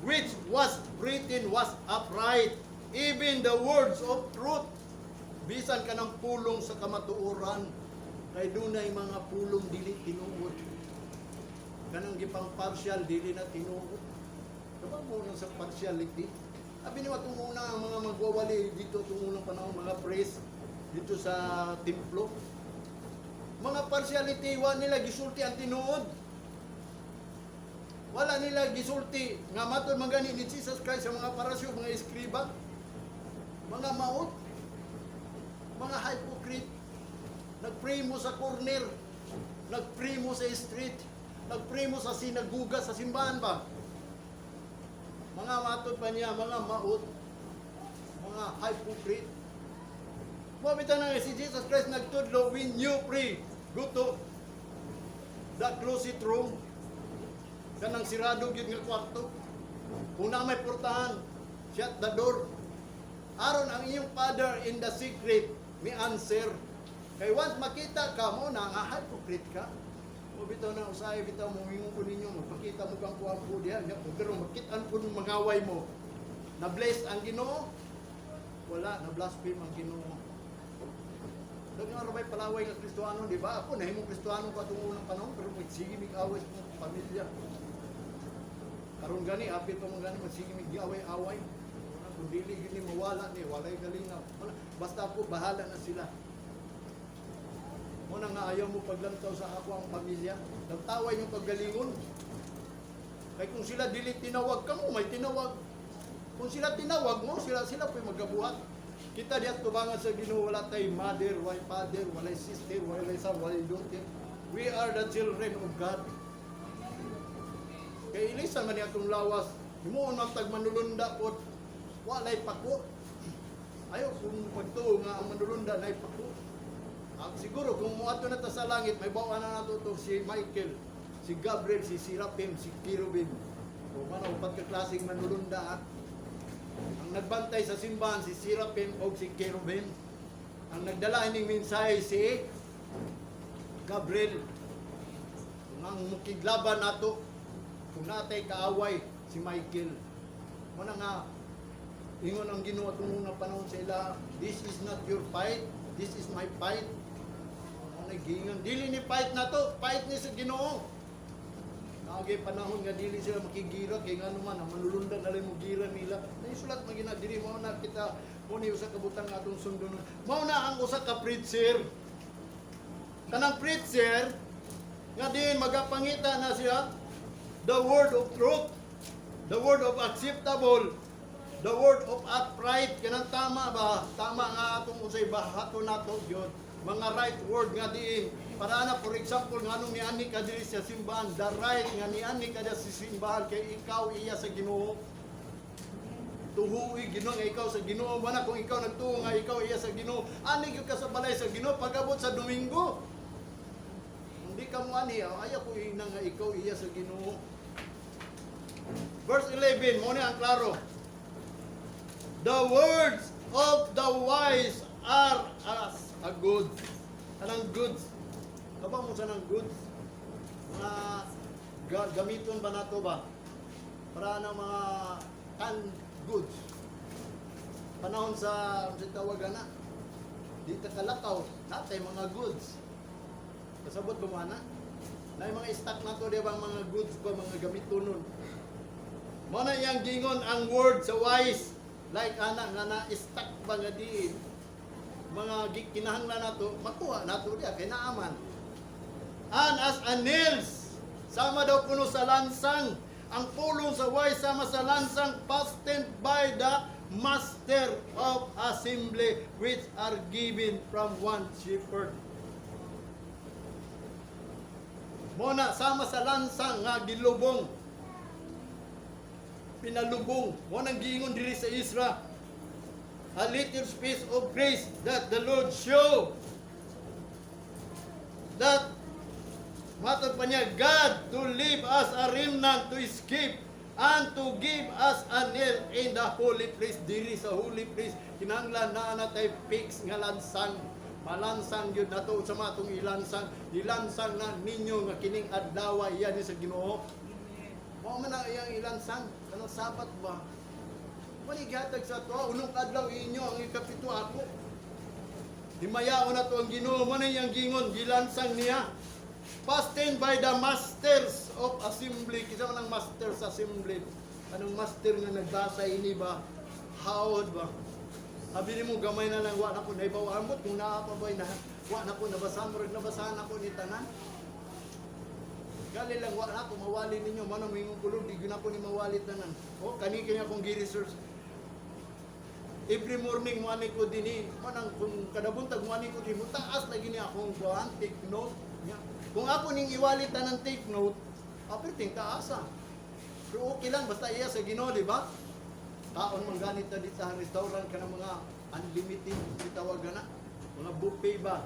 which was written was upright, even the words of truth. Bisan ka ng pulong sa kamatuoran, kay dunay mga pulong dili tinuod. Kanang gipang partial dili na tinuod. Diba mo nang sa partiality? Abi ni watong una ang mga magwawali dito itong unang panahon, mga priest dito sa templo. Mga partiality, wala nila gisulti ang tinuod. Wala nila gisulti nga matod magani ni Jesus Christ sa mga parasyo, mga eskriba, mga maot, mga hypocrite. Nagpray mo sa corner, nagpray mo sa street, nagpray mo sa sinaguga, sa simbahan ba? Mga matod pa niya, mga maot, mga hypocrite. Mabitan na si Jesus Christ nagtudlo, when you pray, go to the closet room, kanang sirado gyud nga kwarto. Kung na may portahan, shut the door. Aron ang iyong Father in the secret, may answer. Kay once makita ka mo na nga hypocrite ka, o bitaw na usahay, bitaw mo, hingon ko ninyo, magpakita mo kang kuwang po diyan, pero makitaan po ng mangaway mo, na-bless ang Ginoo, wala, na-blaspheme ang Ginoo. Dagang rabay palaway ng Kristohano, di ba? Ako, nahimong Kristohano ko itong unang panahon, pero magsige mig-away sa mga pamilya. Karon gani, apit pa mga gani, magsige mig-away-away. Kung dili gini mawala ni, walay galingaw. Basta po, bahala na sila. Muna nga ayaw mo paglantaw sa ako ang pamilya. Nagtaway yung paggalingon. Kaya kung sila dili tinawag ka mo, may tinawag. Kung sila tinawag mo, sila po magabuhat. Kita diyan tubangan sa Ginoo, wala tay mother, wala father, wala sister, wala son, wala daughter. We are the children of God. Kaya ilisan man atong lawas, himuon man tag manulunda pod, walay pako. Ayo kung pagtuo nga ang manulunda nay pako. Siguro kung muadto na ta sa langit, may bawa na nato to si Michael, si Gabriel, si Seraphim, si Cherubim. O man upat ka klaseng manulunda. Ang nagbantay sa simbahan si Seraphim o si Cherubim. Ang nagdala ining mensahe si Gabriel. Ang mukiglaban nato kung natay kaaway si Michael. Muna nga ingon ang Ginoo atong unang panahon sa ila, this is not your fight, this is my fight. Nagingon, dili ni fight na to, fight ni sa Ginoo. Naagay panahon nga dili sila makigira kay nga naman ang manulundan na mo gira nila. Naisulat man gina diri mao na kita mo ni usa ka butang atong sundon. Mao na ang usa ka preacher. Kanang preacher nga din magapangita na siya the word of truth, the word of acceptable, the word of upright. Kanang tama ba? Tama nga atong usay bahato nato gyud. Mga right word nga diin. Para na, for example, nga nung niani ka diri sa simbahan, the right nga niani ka diri sa simbahan, kay ikaw iya sa Ginoo. Tuhuy Ginoo nga ikaw sa Ginoo. Mana kung ikaw nagtuo nga ikaw iya sa Ginoo, ani gyud ka sa balay sa Ginoo pagabot sa Domingo. Hindi ka mo ani, ayaw ko ina nga ikaw iya sa Ginoo. Verse 11, mo ni ang klaro. The words of the wise are as a good. Anong goods? Kabang mo sa nang goods? Gamiton ba nato ba? Para ng mga canned goods. Panahon sa tawagan na. Dito kalakaw, natay mga goods. Kasabot ba mo na? Na yung mga stock nato, di ba mga goods ba, mga gamiton nun? Muna yung gingon ang word sa wise. Like ana nga na stock ba nga diin? Mga kinahanglan nato, makuha nato diya, kay naaman. And as a nails, sama daw kuno sa lansang, ang pulong sa wise sama sa lansang, fastened by the master of assembly, which are given from one shepherd. Muna, sama sa lansang nga gilubong, pinalubong, muna giingon diri sa Isra, a little space of grace that the Lord show. That matod pa niya, God to leave us a remnant to escape and to give us a nail in the holy place. Diri sa holy place, kinahanglan na natay fix nga lansang. Malansang yun na to sa matong ilansang. Ilansang na ninyo nga kining adlaw iyan sa Ginoo. Mao man ang iyang ilansang kanang Sabat ba. Manigatag sa to, unong adlaw inyo ang ikapito ako. Himayao na to ang Ginoo, man yang gingon gilansang niya. Fasten by the masters of assembly. Kisa man ang masters assembly. Anong master nga nagbasa ini ba? Hawod ba? Sabi mo gamay na lang wa na ko naibaw amot kung naa pa bay na wa na ko nabasahan ako ni tanan. Gali lang wa na ko mawali ninyo manong mingong kulog di gyud ako ni mawalit tanan. O kani kanya akong gi-research. Every morning mo ani ko dinhi manang kung kada buntag mo ani ko dinhi taas lagi ni akong kuan take note. Kung ako ning iwalit tanan take note, aperting taasa. Pero okay lang basta iya sa Ginoo, di ba? Taon man ganit na dito sa restaurant ka ng mga unlimited itawag na mga buffet ba?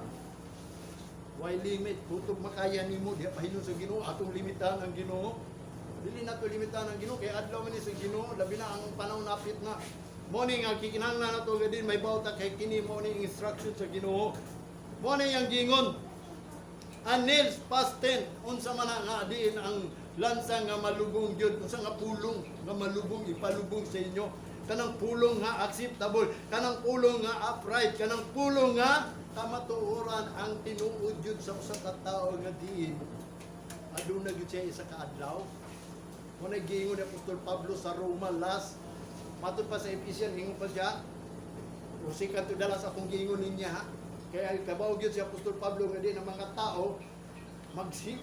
Why limit? Kutub makaya nimo di pahinon sa Ginoo atong limitahan ang Ginoo. Dili nato limitahan ang Ginoo kay adlaw man ni sa Ginoo labi na ang panahon napit na. Morning ang kikinahanglan nato gadin may bawta kay kini mo ni instruction sa Ginoo. Morning ang gingon. Anils past 10 unsa man nga diin ang lansa nga malubong gyud unsa nga pulong nga malubong ipalubong sa inyo. Kanang pulong nga acceptable, kanang pulong nga upright, kanang pulong nga kamatuoran ang tinuod yun sa usa ka tawo nga diin aduna gyud siya isa ka adlaw. Mo nagingon ni Apostol Pablo sa Roma last matud pa sa Ephesians ingon pa siya usikan to dalas akong giingon niya kaya kabaw gyud si Apostol Pablo nga di ang mga tao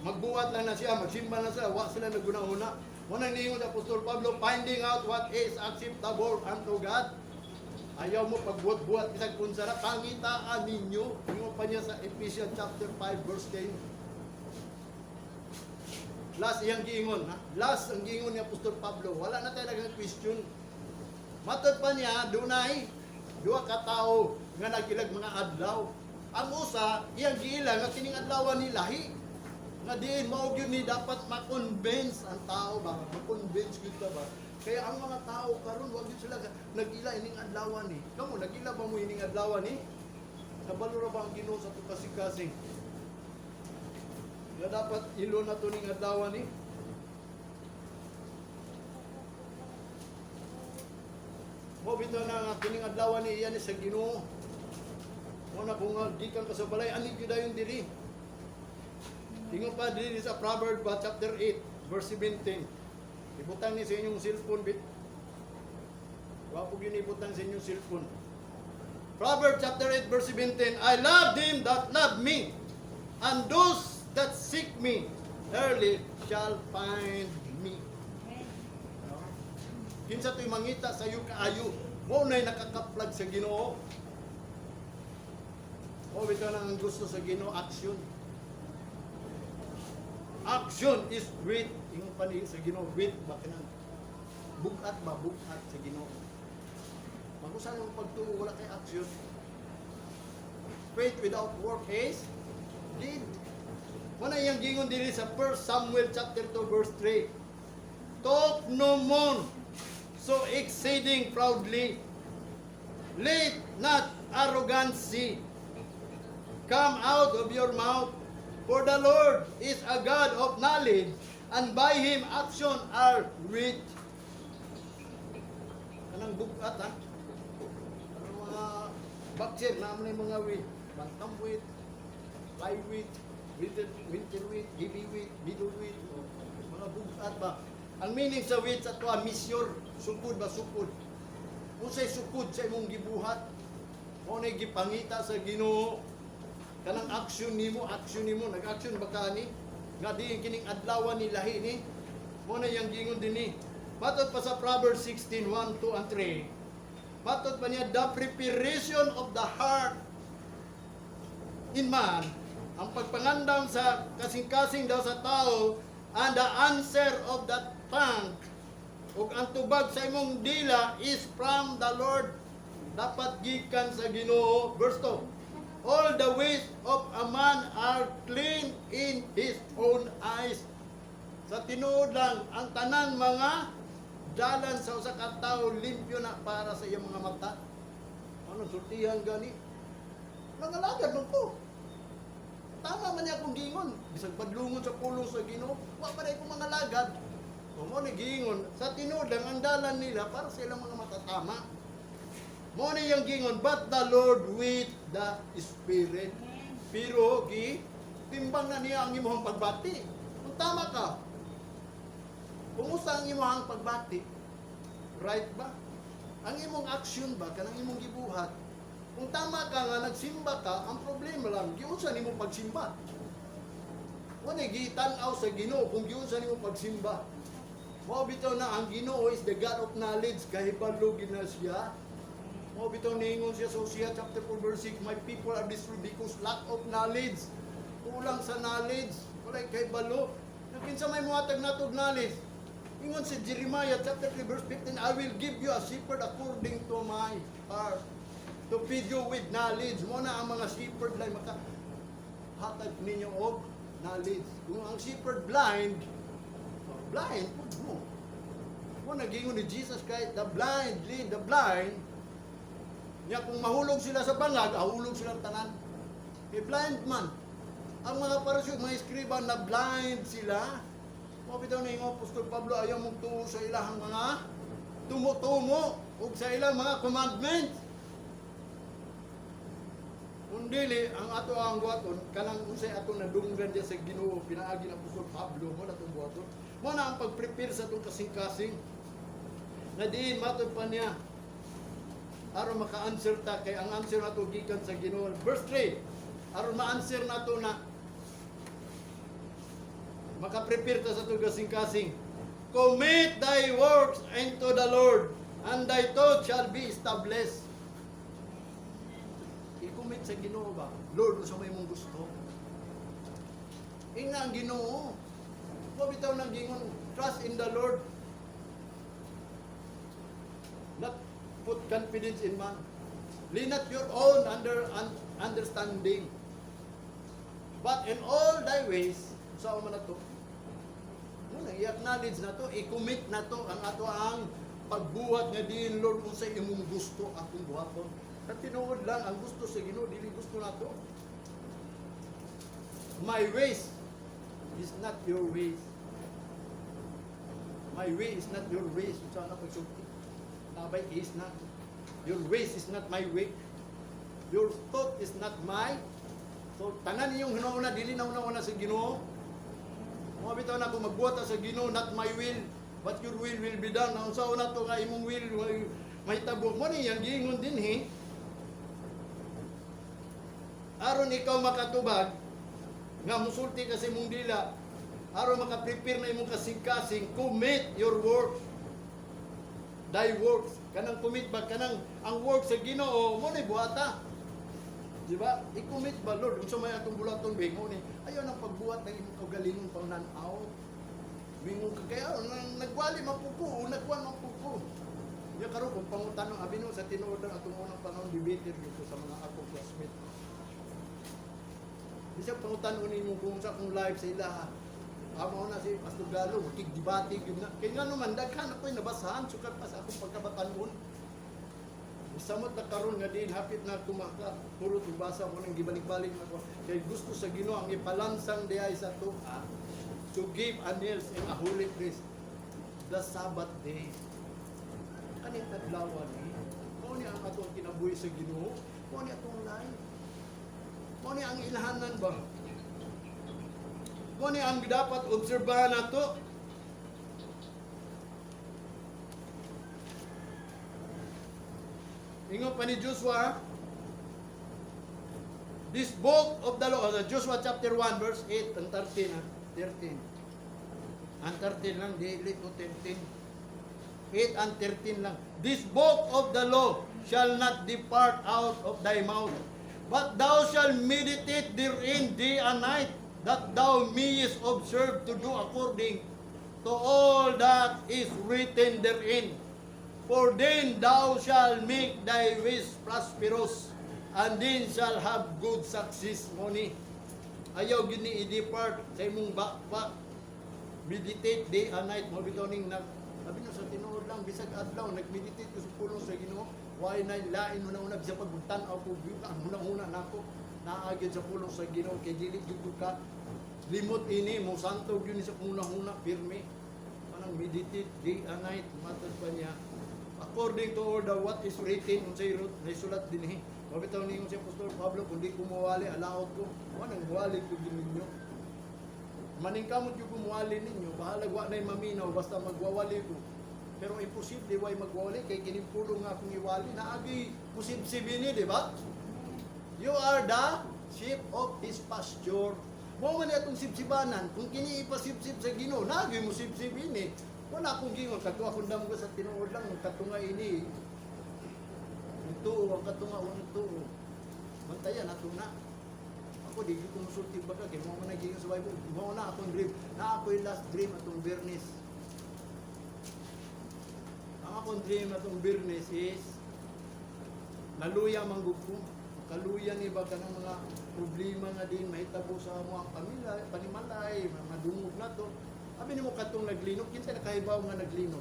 magbuhat lang na siya magsimba na sila wa sila naguna-una. Mo nang niingon si Apostol Pablo finding out what is acceptable unto God. Ayaw mo pagbuhat-buhat bisag unsa ra pangitaan ninyo. Ingon pa niya sa Ephesians chapter 5 verse 10. Last iyang giingon, ha? Last ang giingon ni Apostol Pablo. Wala na tayo nagang question. Matod pa niya dunay duha ka tawo nga nagilag mga adlaw. Ang usa iyang giila nga kining adlawan ni lahi. Nga diin mao gyud ni dapat ma-convince ang tao ba? Ma-convince gyud ka ba? Kaya ang mga tao karon wag sila nagila ining adlaw ni. Kamo nagila ba mo ining adlaw ni? Kabalo ra ba ang Ginoo sa tukasig-kasig? Nga dapat ilo na to ning adlaw ni. Mo bitaw na nga kining adlaw ni iyan sa Ginoo. Mo na kung gikan ka sa balay ani gyud ayon diri. Tingnan pa diri sa Proverbs chapter 8 verse 17. Ibutang ni sa inyong cellphone bit. Wa po yun ibutang sa inyong cellphone. Proverbs chapter 8 verse 17. I love them that love me, and those that seek me early shall find me. Kinsa to'y mangita sa iyo kaayo, mo na'y nakakaplag sa Ginoo. O bito nang gusto sa Ginoo, action. Action is with yung pani sa Ginoo with bakinan bugat ba bugat sa Ginoo. Magusan yung pagtuo wala kay action. Faith without work is dead. Wala yang gingon diri sa 1 Samuel chapter 2 verse 3. Talk no more so exceeding proudly. Let not arrogancy come out of your mouth. For the Lord is a God of knowledge, and by Him action are rich. Anong bugat ha? Anong mga baksin naman yung mga wheat? Bantam wheat, fly wheat, winter wheat, heavy wheat, middle wheat. Mga bugat ba? Ang meaning sa wheat sa ito, misyur, sukod ba sukod? Kung sa'y sukod sa imong gibuhat, o na'y gipangita sa Ginoo, kanang action nimo, nag-action ba ka ni? Nga di kining adlawan ni lahi ni. Mo na yang gingon dinhi. Matod pa sa Proverbs 16, 1, 2, and 3. Matod pa niya, the preparation of the heart in man, ang pagpangandam sa kasing-kasing daw sa tao, and the answer of the tongue, ug ang tubag sa imong dila is from the Lord. Dapat gikan sa Ginoo. Verse 2. All the ways of a man are clean in his own eyes. Sa tinuod lang, ang tanan mga dalan sa usa ka tawo limpyo na para sa iyang mga mata. Ano sultihan gani? Nangalagad mo ko. Tama man niya akong gingon. Bisag padlungon sa pulong sa Ginoo, wa pa rin akong mga lagad. O mo ni gingon sa tinuod ang andalan nila para sa ilang mga matatama. Mo ni yang gingon, but the Lord with the Spirit. Pero timbang na niya ang imong pagbati. Kung tama ka, kumusta ang imong pagbati? Right ba? Ang imong action ba, kanang imong gibuhat? Kung tama ka nga, nagsimba ka, ang problema lang, giunsa nimo pagsimba. Kung gitanaw sa Ginoo, kung giunsa nimo pagsimba. Mao bitaw na ang Ginoo is the God of knowledge, kahibalo gina siya. Mao bitaw ningon siya sa Hosea chapter 4 verse 6, my people are destroyed because lack of knowledge. Kulang sa knowledge, walay kahibalo. Nakinsa may muhatag natog knowledge. Ingon si Jeremiah chapter 3 verse 15, I will give you a shepherd according to my heart, to feed you with knowledge. Mo na ang mga shepherd lang hatag ninyo og knowledge. Kung ang shepherd blind pud mo. Mo nagingon ni Jesus Christ, the blind lead the blind. Nya kung mahulog sila sa bangag, ahulog silang tanan. May blind man. Ang mga parasyo, mga eskriba na blind sila. Mo bitaw ni Apostol Pablo ayaw mong tuo sa ilahang mga tumo-tumo ug sa ilang mga commandments. Undili ang ato ang buhaton kanang unsay ato nadunggan diya sa Ginoo pinaagi ng Apostol Pablo mo na tong buhaton. Mo na ang pag-prepare sa tong kasing-kasing. Na diin matod pa niya aron maka-answer ta kay ang answer nato gikan sa Ginoo. Verse 3 aron ma-answer nato na maka-prepare ta sa itong kasing-kasing. Commit thy works unto the Lord, and thy thoughts shall be established. I-commit sa Ginoo ba? Lord, sa may mong gusto. Ina ang Ginoo. Bitaw ng gingon, trust in the Lord. Not put confidence in man. Lean not your own understanding. But in all thy ways, sa man na to, i-acknowledge na to, i-commit na to ang ato ang pagbuhat nga din Lord kung sa imong gusto akong buhaton. At tinuod lang ang gusto sa Ginoo, dili gusto na to. My ways is not your ways. My way is not your ways. Sana pagsulti. Tabay is not. Your ways is not my way. Your thought is not my. So tanan ninyong hinauna, dili na una sa Ginoo. Mga bitaw na kung magbuhat sa Ginoo, not my will, but your will be done. Ang sao na to nga imong will, may tabok mo niyan, giingon din aron ikaw makatubag, nga musulti kasi mong dila, aron makaprepare na imong kasing-kasing, commit your works. Thy works. Kanang commit ba? Kanang ang works sa Ginoo, mo ni buhata. Diba? I-commit ba, Lord? Kung sa may atong bulaton, bingo ni, ayaw nang pagbuhat ng imong kaugalingon pang nanaw. Bingo ka kaya, nagwali mapuko, nagwan mapuko. Yung karoon, kung pangutan ng abino sa tinuod ng atong unang panahon, debater dito sa mga akong classmate. Isa pangutan unin mo kung sa kong live sa ilaha. Amo na si Pastor Galo, makikdibati, kaya nga naman, daghan ako'y nabasahan, sukat pa sa akong pagkabatanon. Samot na karon nga din hapit na kumaka puro tubasa mo nang gibalik-balik na ko kay gusto sa Ginoo ang ipalansang diay sa tuwa to give an ears in a holy place the Sabbath day. Kani adlaw ni mo ni ang atong kinabuhi sa Ginoo, mo ni atong life, mo ni ang ilhanan ba, mo ni ang dapat obserbahan nato. Ingon pa ni Joshua, this book of the law, Joshua chapter 1 verse 8 and 13. And 13 lang, di to 13. 8 and 13 lang. This book of the law shall not depart out of thy mouth, but thou shalt meditate therein day and night, that thou mayest observe to do according to all that is written therein. For then thou shalt make thy ways prosperous, and then shall have good success. Moni, ayaw gini i-depart sa imong backpack. Meditate day and night. Mo bitaw ning sabi na sa tinuod lang, bisag adlaw, nag-meditate ko sa pulong sa Ginoo. Why na lain mo na unag sa pagbutan-aw ko, ang hunang-huna nako, naagid sa pulong sa Ginoo, kay dili jud ka limot ini mo santo gyud sa hunang-huna pirmi. Anang meditate day and night, matod pa niya. According to all the what is written, unsay nasulat dinhi. Mabitaw ninyo si Apostol Pablo, kundi kumuwali, alaot ko. Wanang muwali ko din ninyo. Maningkamot yung kumuwali ninyo, bahalag wa na'y maminaw, basta magwawali ko. Pero imposible, way magwawali, kay kinimpulong nga akong iwali, naagi kusib-sibini, di ba? You are the sheep of His pasture. Mo man atong sibsibanan, kung kini ipasibsib sa Ginoo, naagi mo sibsibini. Wala akong gingon, kato akong damgo sa tinuod lang, katunga ini. Ito, ang katunga, ito. Bantayan, ato na. Ako, di ko musulti baga, kaya mo man naging sa Bible. Mo na akong dream. Na ako'y last dream atong Bernes. Ang akong dream atong Bernes is, naluya manggug ko. Kaluya ni ba ka ng mga problema nga din, mahitabo sa mga pamilya, panimalay, madungog na to. Sabi ni mo katong naglinog, kinsa nakahibaw nga naglinog.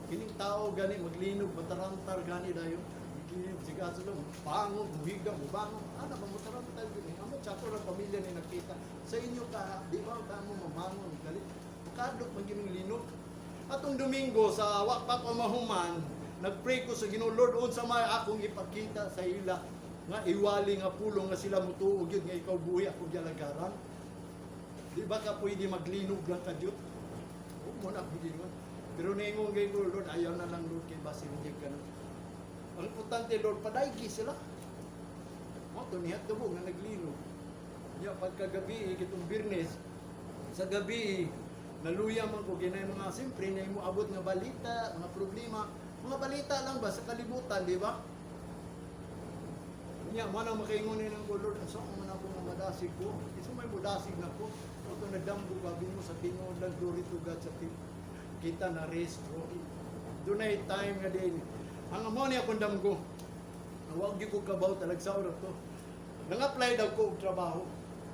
Kining tao gani maglinog, matarantar gani dayo. Ikinig sigaso lang, bangon, muhiga, mubangon. Ano ba matarantar gani? Amo tsako ng pamilya ni nakita. Sa inyo ka, di ba ka mo mabangon, galit. Kadok magining linog. Atong Domingo sa wakpak o mahuman, nagpray ko sa Ginoo, Lord, unsa may akong ipakita sa ila nga iwali nga pulong nga sila mutuog yun nga ikaw buhi ako gyalagaran. Di ba ka pwede maglinog lang ka Diyos? Oo mo na pwede nga. Pero ningon kay Lord, ayaw na lang Lord kay basin hindi ka na. Ang importante Lord, padaigi sila. O, ito niya tubo nga naglinog. Ya, pagkagabi, itong Birnes, sa gabi, naluya man ko, ginay mga siyempre, na mo abot nga balita, mga problema. Mga balita lang ba sa kalibutan, di ba? Nya, manang makaingunin ng Lord, asa ko man ako nga madasig ko. Iso may mudasig na ko. Ito nagdambo gabi mo sa tinuod lang, glory to God sa kita na restro. Doon ay time nga din. Ang amo niya kung damgo. Huwag di ko kabaw talag sa oras to. Nang-apply daw ko og trabaho.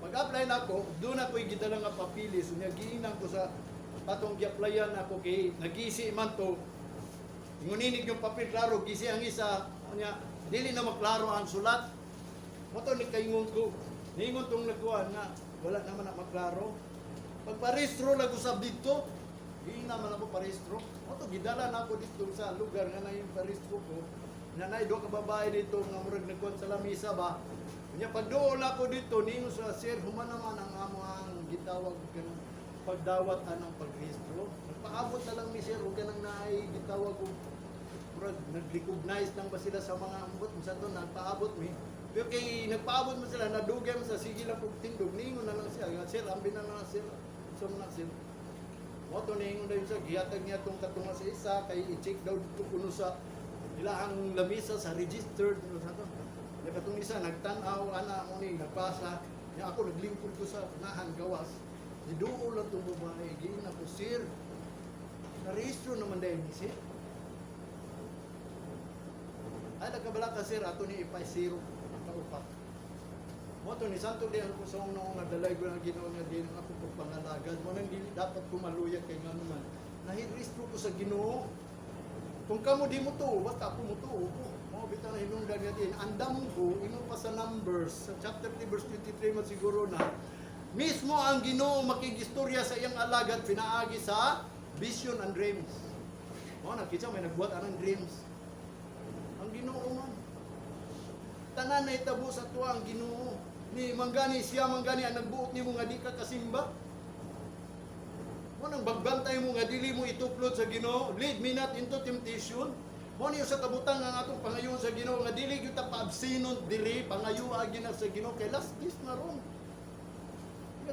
Pag-apply na ako, doon ako gidala nga papili. So niya giinan ko sa patong gi-applyan ako kay nagisi man to. Nguninig yung papel klaro, gisi ang isa, niya, dili na maklaro ang sulat. Mo to ni kaingon ko. Ningon tong nagkuhan nga wala naman na maklaro. Pag parehistro lang ko sa dito, hindi naman ako parehistro. Mo to gidala na ako dito sa lugar nga na yung parehistro ko. Nanay do ka babae dito nga murag nagkuhan sa lamisa ba. Nya pag doon ako dito, ningon sa sir, human naman ang amo ang gitawag kanang pagdawat anang pagrehistro. Nagpaabot na lang ni sir, huwag ka nang gitawag ko. Nag-recognize lang ba sila sa mga ambot sa doon, nagpaabot mi. Pero kay nagpaabot mo sila, nadugay mo sa sige lang kong tindog, ningon na lang siya. Sir, ambi na lang sir. So na sir. Moto ningon na yun siya, giyatag niya itong katunga sa isa, kay i-check daw dito kuno sa ilahang lamisa sa registered. Yung katong isa, nagtanaw, ana mo ni, nagpasa. Yung ako, naglingkod ko sa nahan gawas. Iduo lang itong babae, gina ako, sir. Na-registro naman dahil ni sir. Ay, nagkabala ka sir, ato ni ipay zero, nakaupak. Mo to ni Santo Leon ko sa unang nadalay ko na Ginoo nga din ako po pangalagad. Mo nang dili dapat kumaluya kay nga naman. Nahiristro ko sa Ginoo. Kung kamo di mo to, basta ako mo to. Mo bitaw na hinungdan nga din. Andam ko ino pa sa Numbers sa chapter 3 verse 23 man siguro na mismo ang Ginoo makigistorya sa iyang alagad pinaagi sa vision and dreams. Mo nakita may nagbuhat anang dreams. Ang Ginoo man. Tanan na itabo sa tuwa ang Ginoo. Ni manggani siya manggani ang nagbuot nimo nga di ka kasimba. Mo nang bagbantay mo nga dili mo ituplot sa Ginoo. Lead me not into temptation. Mo niyo sa kabutang nga atong pangayon sa Ginoo nga dili gyud ta paabsinon diri pangayo agi na sa Ginoo kay last days na ron.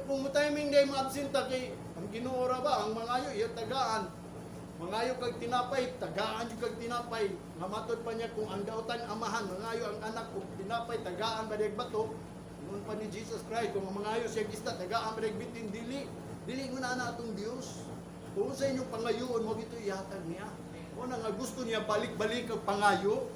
Kung mo timing day maabsenta kay ang Ginoo ra ba ang mangayo iya tagaan. Mangayo kag tinapay, tagaan yung kag tinapay. Mamatod pa niya kung ang dautan amahan, mangayo ang anak kung tinapay, tagaan ba diyag bato. Noon pa ni Jesus Christ, kung mangayo siya gista, tagaan ba diyag bitin, dili. Dili mo na atong Diyos. Kung sa inyong pangayoon, mo ito ihatag niya. O nga gusto niya balik-balik ang pangayo.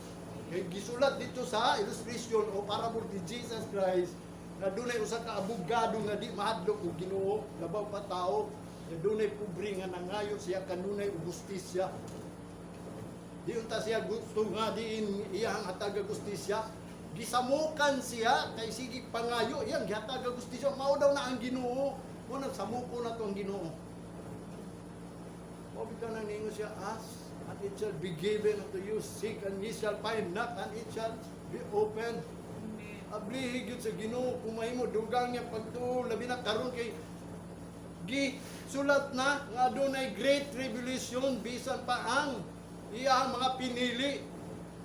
Kaya gisulat dito sa illustration o parable ni Jesus Christ na doon ay usa ka abogado nga di mahadlok o Ginoo, labaw pa tao. Dunay pobre nga nangayo siya kanunay justisya. Di unta siya gusto nga diin iyang hataga justisya. Gisamukan siya kay sige pangayo iyang hataga justisya. Mao daw na ang Ginoo. Mo nagsamuko na to ang Ginoo. O bitaw nang ningon siya, ask and it shall be given unto you, seek and ye shall find, knock and it shall be opened. Ablihi gyud sa Ginoo kung mahimo dugang niya pagtuo labi na karon kay sulat na nga adunay great tribulation bisan pa ang iyang mga pinili.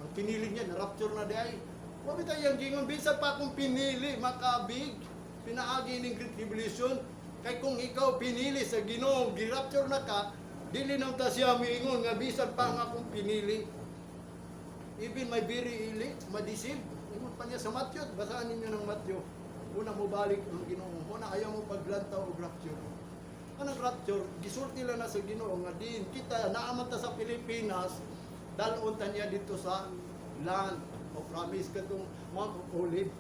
Ang pinili niya na rapture na diay. Wa bitaw yang gingon bisan pa akong pinili makabig pinaagi ning great tribulation kay kung ikaw pinili sa Ginoo gi-rapture na ka dili nang ta siya miingon nga bisan pa ang akong pinili. Even my very elect ma-deceive. Ingon pa niya sa Matthew, basaan ninyo ng Matthew. Una mo balik ang Ginoo. Una ayaw mo paglantaw og rapture. Anong rapture? Gisulti lang na sa Ginoo nga din kita naaman ta sa Pilipinas dalon ta niya dito sa land o promise katong Mount of Olive.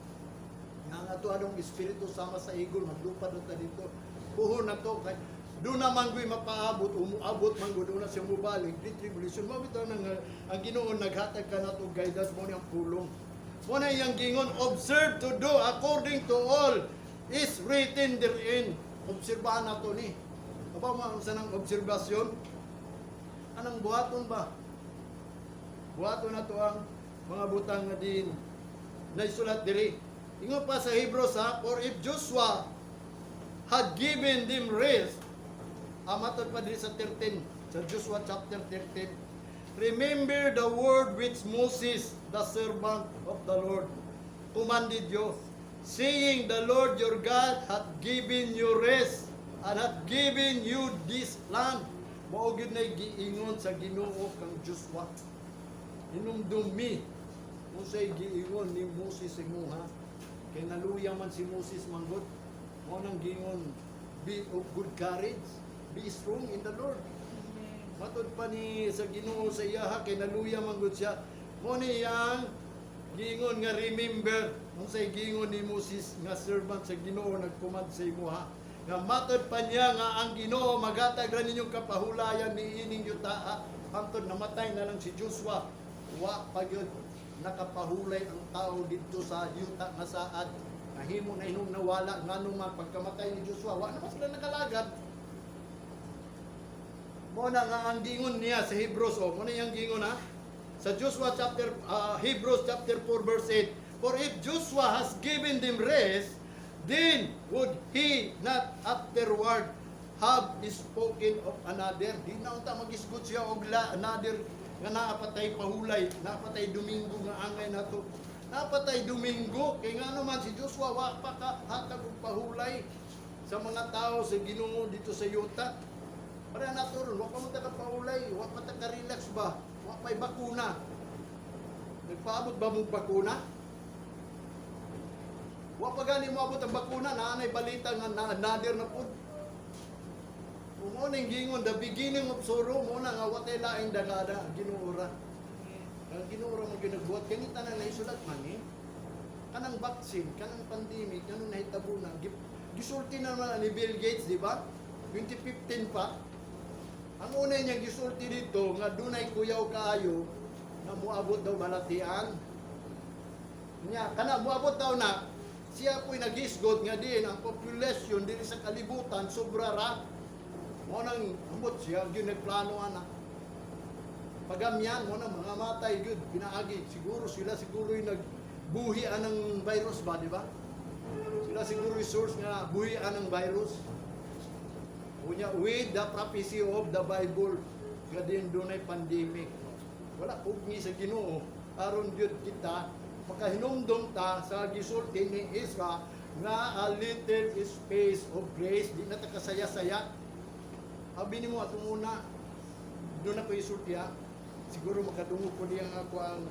Nga to anong espiritu sama sa igol maglupad ta dito. Buhon na to kay doon naman ko'y mapaabot, umuabot man ko doon na siya mubalik, di tribulation. Mabitaw na ang Ginoo naghatag ka na to guidance mo niyang pulong. Muna yung gingon, observe to do according to all is written therein. Obserbahan na to ni. Aba mo sa nang obserbasyon? Anong buhaton ba? Buhaton na to ang mga butang na din na isulat diri. Ingon pa sa Hebrews ha, for if Joshua had given them rest, amatod pa diri sa 13, sa Joshua chapter 13, remember the word which Moses, the servant of the Lord, commanded you, saying, the Lord your God hath given you rest, and hath given you this land. Mao gyud nay giingon sa Ginoo kang Joshua. Hinumdumi unsay giingon ni Moses imuha. Kay naluya man si Moses manggod. Mao nang giingon, be of good courage, be strong in the Lord. Matod pa ni sa Ginoo sa iyaha kay naluya man gud siya. Mo ni yang giingon nga remember unsay giingon ni Moses nga servant sa Ginoo nagcommand sa imuha. Nga matod pa niya nga ang Ginoo magatag ra ninyong kapahulayan ni ining yuta hangtod namatay na lang si Joshua. Wa pa gyud nakapahulay ang tao didto sa yuta nga saad. Nahimo na inong nawala nganong man pagkamatay ni Joshua wa na sila nakalagad. Mo na nga ang gingon niya sa Hebrews mo na yang gingon ha sa Joshua chapter Hebrews chapter 4 verse 8, for if Joshua has given them rest, then would he not afterward have spoken of another? Di na unta magisgot siya og another nga naapatay pahulay, naapatay Domingo nga angay nato. Naapatay Domingo kay nga naman si Joshua wa pa ka hatag og pahulay sa mga tao sa Ginoo dito sa yuta. Para naturon, wa pa mo ta paulay, wa pa ta relax ba? Wa pa'y bakuna. Nagpaabot ba mo bakuna? Wa pa gani mo abot ang bakuna, naanay balita nga nadir na pud. Mo ning gingon, the beginning of sorrow mo na nga watay laing dagada, ginuura. Ang ginuura mo ginagbuhat, kani tanan na isulat man eh. Kanang vaccine, kanang pandemic, kanang nahitabo na. Gisulti na naman ni Bill Gates, di ba? 2015 pa. Ang una niyang gisulti dito, nga dunay kuyaw kaayo, na muabot daw balatian. Nya, kana muabot daw na, siya po'y nag-isgot nga din, ang population diri sa kalibutan, sobra ra. Mo nang ambot siya, yun nagplano anak. Pagamyan, mo nang mga matay, yun, pinaagi. Siguro yung nagbuhi ng virus ba, di ba? Sila siguro yung source nga buhian ng virus. Unya, with the prophecy of the Bible, nga din doon ay pandemic. Wala pugni sa Ginoo. Aron yun kita, makahinumdum ta sa gisulti ni Isra, nga a little space of grace, di na ta kasaya-saya. Abi ni mo ato muna, doon ako isulti ha. Siguro makadungo ko diyan ako ang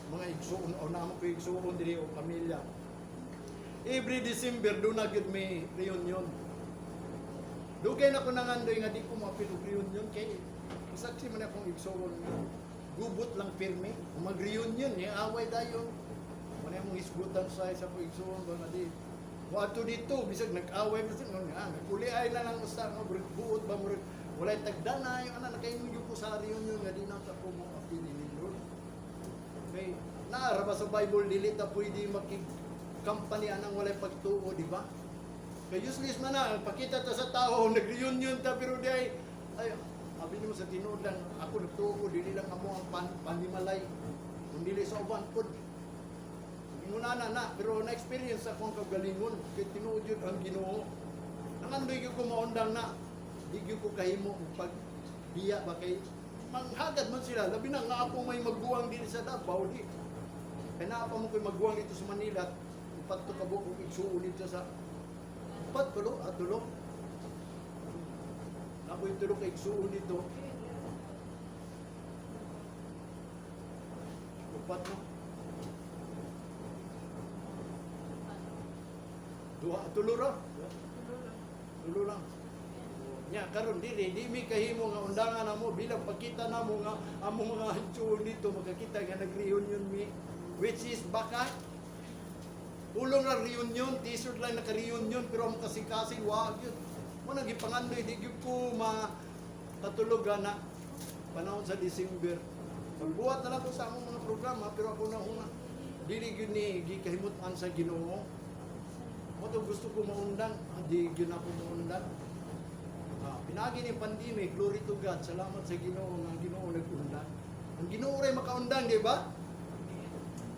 mga igsoon, o naman ko igsoon diri o pamilya. Every December, doon na gyud may reunion. Dugay na ko nangandoy nga di ko mapil og reunion kay saksi man akong igsoon nga gubot lang pirmi mag-reunion ni away dayon mo na mong isgutan sa ko igsoon ba nga di wato dito bisag nag-away bisag nga kuli ay na lang usa nga buot ba mo walay tagdanay ana nakaingon ko sa reunion nga di na ta ko mo apil ni Lord kay naara ba sa Bible dili ta pwede makig company anang walay pagtuo di ba? Kaya useless man na, pakita ta sa tao, nag-reunion ta, pero di ay Ay, abi nimo sa tinuod lang, ako nagtuo ko, dili lang amo ang panimalay. Kung dili sa uban pod. Inuna na, pero na-experience akong kagalingon, kay tinuod yun ang Ginoo. Nangandoy ko maundang na, di ko kahimo pag biya ba kay manghagad man sila, labi na nga ako may magbuwang dito sa Davao, di. Kaya na pa mo ko'y magbuwang dito sa Manila, upat to kabo kung igsuo dito sa upat tulo, tulo. Ako'y tulo kay igsuo dito. Upat no. Tulo ra. Tulo lang. Nya karon dili di mi kahimo nga undangan namo bilang pagkita namo nga among mga hitsyon dito magkakita nga nag-reunion mi which is baka ulong ra reunion t-shirt lang naka-reunion pero ang kasing-kasing wag yun mo nagipangandoy di gyud ko katulugan na panahon sa December magbuhat na lang ko sa among mga programa pero ako na una dili gyud ni gikahimut-an sa Ginoo mo to gusto ko maundang di gyud ako maundang. Pinagi ni pandemic, glory to God, salamat sa Ginoo nga Ginoo nag-undan. Ang Ginoo ray makaundang, di ba?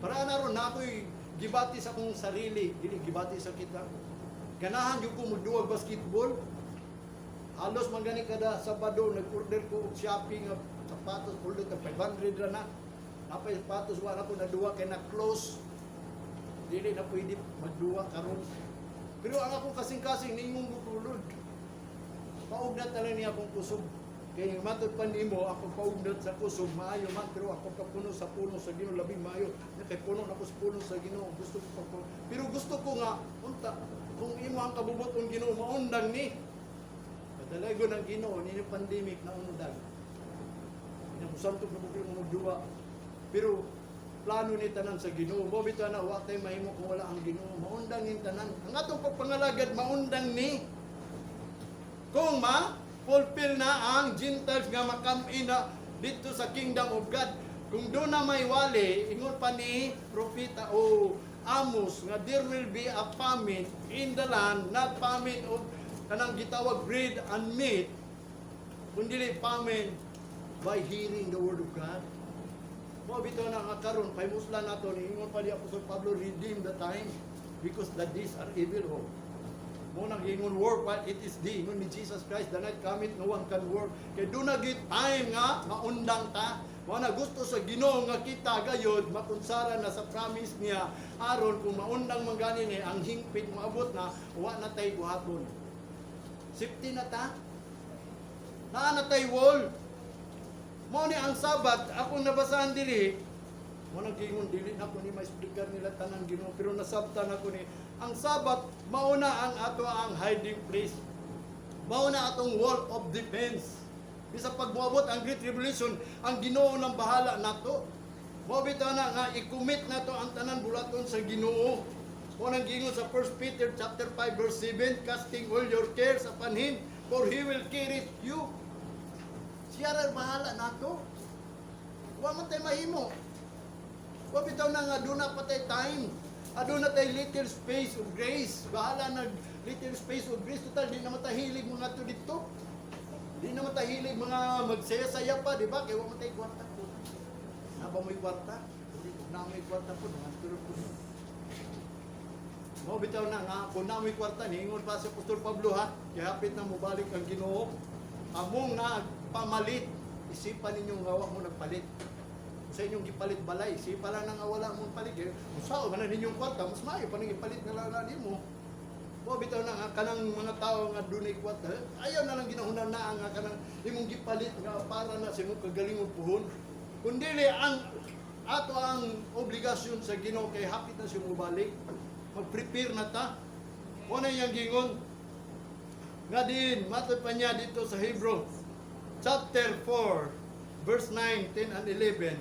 Para na ron na ako'y gibati sa akong sarili, dili gibati sa kita. Ganahan yung ko magduwag basketball. Halos man gani kada Sabado nag-order ko og shopping ng sapatos, order ka 500 ra na. Napay sapatos wala ko naduwa kay na close. Dili na pwede magduwa karon. Pero ang akong kasing-kasing ningong gutulod. Paugnat na lang niya akong kusog. Kaya matod pa nimo, ako paugnat sa kusog, maayo man, pero ako kapuno sa puno sa Ginoo, labing maayo. Kay puno na ko sa puno sa Ginoo, gusto ko pa. Pero gusto ko nga, unta, kung imo ang kabubot ng Ginoo, maundang ni. Kadalago ng Ginoo, nini pandemic na undang. Inamusantog na mo magduwa. Pero, plano ni tanan sa Ginoo. Mo bitaw na, wa tay mahimo kung wala ang Ginoo. Maundang ni tanan. Ang atong pagpangalagad, maundang ni. Kung ma-fulfill na ang Gentiles nga makam-in na dito sa Kingdom of God. Kung doon na may wali, ingon pa ni Propeta o Amos, nga there will be a famine in the land, not famine of kanang gitawag bread and meat, kundi famine by hearing the word of God. Mo bitaw na nga karon paymuslan nato ni ingon pa ni Apostol Pablo, redeem the time because the days are evil. Mo nang ingon work while it is day, ingon ni Jesus Christ, the night cometh no one can work. Kay do na gid time nga maundang ta. Mo na gusto sa Ginoo nga kita gayud makunsara na sa promise niya aron kung maundang man gani ni ang hingpit moabot na wa na tay buhaton. Safety na ta. Naa na tay wall. Mo ni ang Sabat akong nabasahan diri. Mo nang gingon dili na ko ni ma-explicar nila tanan Ginoo pero nasabtan ako ni ang Sabat mauna ang ato ang hiding place. Mauna atong wall of defense. Bisa pagbuabot ang Great Tribulation, ang Ginoo nang bahala nato. Mo bitaw na nga i-commit nato ang tanan bulaton sa Ginoo. Mo nang gingon sa 1 Peter chapter 5 verse 7, casting all your cares upon him for he will carry you. Siya ra bahala nato. Wa man tay mahimo. Wa bitaw na nga do na patay time. Aduna tay little space of grace. Bahala na little space of grace. Total, di na matahilig mga to dito. Di na matahilig mga magsaya-saya pa, di ba? Kaya wala matay kwarta po. Naba mo'y kwarta? Hindi na mo'y kwarta po. Nangatulog po. Mo bitaw na nga, kung na mo'y kwarta, ningon pa sa Apostol Pablo ha, kaya hapit na mubalik ang Ginoo. Among nagpamalit, isipan ninyong gawa mo nagpalit. Sa inyong gipalit balay, sipa lang nang wala mong palit. Usaw man ninyong kwarta, mas maayo pa ning ipalit nga lang nimo. Mo bitaw na nga kanang mga tao nga dunay kwarta, ayaw na lang ginahunan na nga kanang imong gipalit nga para na sa imong kagalingon puhon. Kundi ang ato ang obligasyon sa Ginoo kay hapit na siya mobalik. Mag-prepare na ta. Mo na yang gingon. Nga din matod pa niya dito sa Hebrew chapter 4 verse 9, 10 and 11.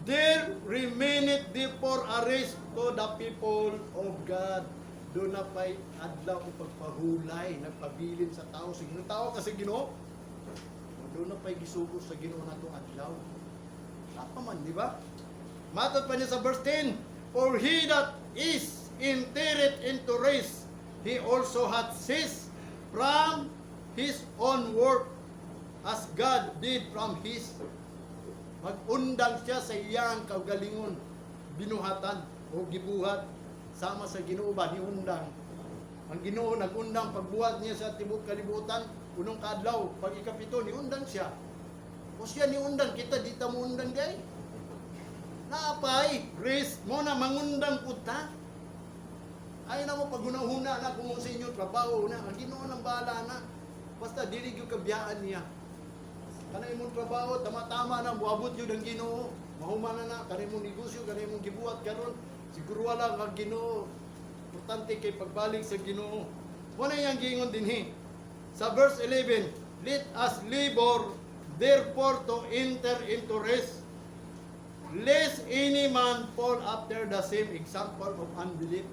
There remaineth therefore a rest to the people of God. Doon na pa'y adlaw o pagpahulay, nagpabilin sa tao. Sa Ginoo, tao kasi Ginoo. Doon na pa'y gisugos sa Ginoo na itong adlaw. Sapa man, di ba? Matod pa niya sa verse 10. For he that is entered into rest, he also hath ceased from his own work, as God did from His. Mag-undang siya sa iyang kaugalingon, binuhatan o gibuhat, sama sa Ginoo ba, niundang. Ang Ginoo nag-undang pagbuhat niya sa tibok kalibutan, unong kadlaw, pag ikapito, niundang siya. O siya niundang, kita di ta mo undang day. Naapay, Chris, mo na mangundang puta. Ay na mo pagunahuna na kung sa inyo trabaho na, ang Ginoo nang bahala na. Basta dili gyud kabiyaan niya. Kanay imong trabaho, tama-tama na, muabot yun ang Ginoo. Mahumana na, kanay imong negosyo, kanay imong gibuhat karon, siguro wala ang Ginoo. Importante kay pagbalik sa Ginoo. Muna yung gingon dinhi. Sa verse 11, let us labor therefore to enter into rest, lest any man fall after the same example of unbelief.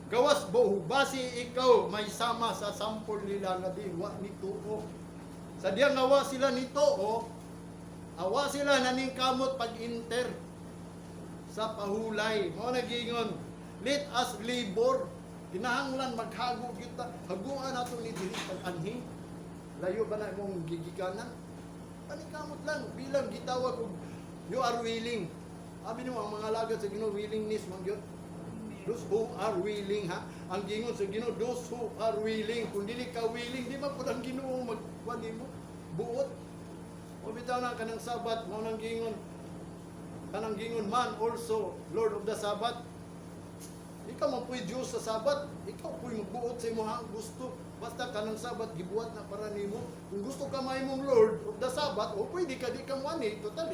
Gawas bo, basi ikaw may sama sa sampol nila nga di wa ni tuo. Sa diyang awa sila nito, awa sila naningkamot pag-enter sa pahulay. Mao nagingon, let us labor. Kinahanglan maghago kita. Haguan nato ni dili pag-anhi. Layo ba na imong gigikanan? Paningkamot lang bilang gitawag og you are willing. Abi nimo ang mga lagad sa Ginoo, willingness man gyud. Those who are willing, ha? Ang gingon sa Ginoo, those who are willing. Kung dili ka willing, di ba pud ang Ginoo magwali mo buot. O bitaw na kanang Sabat, mao nang gingon. Kanang gingon man also Lord of the Sabbath. Ikaw man puy Diyos sa Sabat, ikaw puy magbuot sa imong gusto. Basta kanang Sabat gibuhat na para nimo. Kung gusto ka mahimong Lord of the Sabbath, o pwede ka di ka muani, totally